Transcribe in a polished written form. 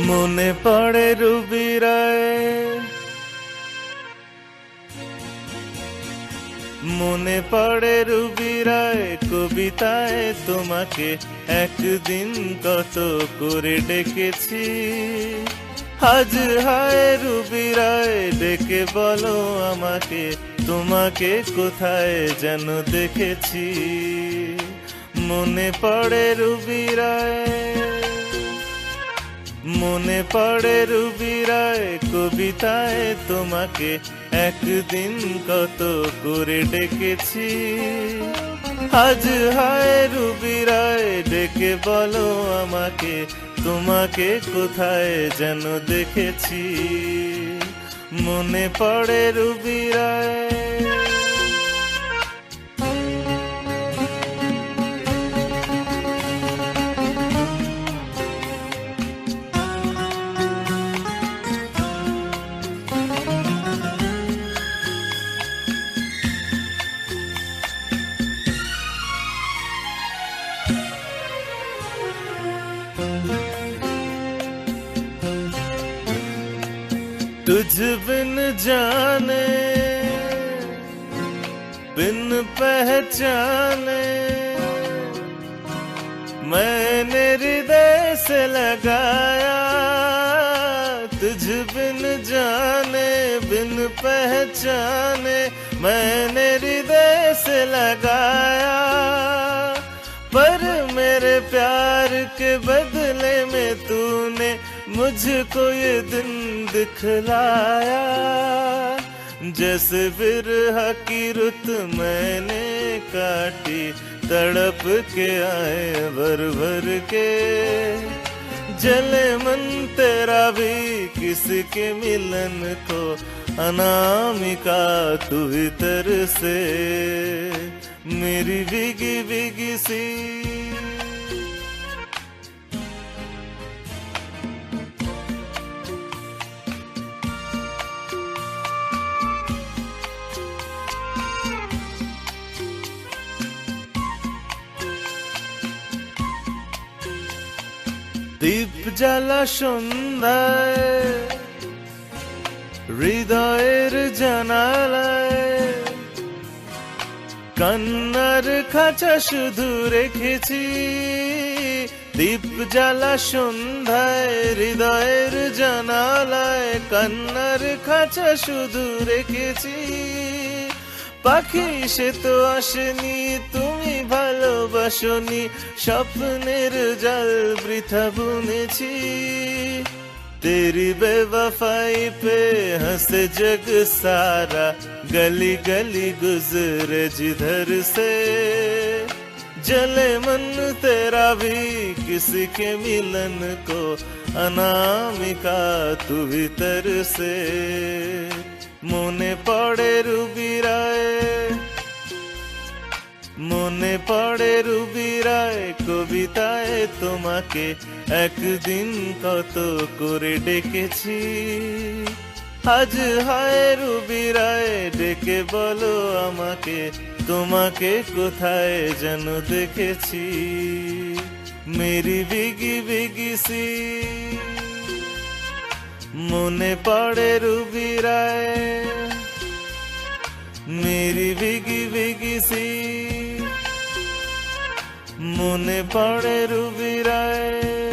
মনে পড়ে রুবি রায়, মনে পড়ে রুবি রায় কবিতায় তোমাকে একদিন কত করে ডেকেছি। আজ হায় রুবি রায় ডেকে বলো আমাকে, তোমাকে কোথায় যেন দেখেছি। মনে পড়ে রুবি রায়, মনে পড়ে রুবি রায় কবিতায় তোমাকে একদিন কত করে ডেকেছি। আজ হায় রুবি রায় ডেকে বলো আমাকে, তোমাকে কোথায় যেন দেখেছি। মনে পড়ে রুবি রায়। तुझ बिन जाने बिन पहचाने मैंने हृदय से लगाया। तुझ बिन जाने बिन पहचाने मैंने हृदय से लगाया, पर मेरे प्यार के बदले में तूने मुझको ये दिन दिखलाया। जैसे बिरहा की रुत मैंने काटी, तड़प के आए भर भर के। जले मन तेरा भी किसके मिलन को, अनामिका तू ही तरसे मेरी भीगी भीगी सी। দীপ জ্বালা সন্ধ্যায় হৃদয়ের জানালায় কান্নার খাঁচা শুধু রেখেছি। দীপ জ্বালা সন্ধ্যায় হৃদয়ের জানালায় কান্নার খাঁচা শুধু রেখেছি। পাখি সে তো আসেনি, তুমি ভালোবাসনি, স্বপ্নের জাল বৃথা বুনেছি। तेरी बेवफाई पे हंसे जग सारा, गली गली गुजरे जिधर से। जले मन तेरा भी किसी के मिलन को, अनामिका तू भीतर से। মনে পড়ে রুবি রায়, মনে পড়ে রুবি রায় কবিতায় তোমাকে একদিন কত করে ডেকেছি। আজ হায় রুবি রায় ডেকে বলো আমাকে, তোমাকে কোথায় যেন দেখেছি। মেরি বিগি বিগি সি। মনে পড়ে রুবি রায় মেরি বিগি বিগি সি। মনে পড়ে রুবি রায়।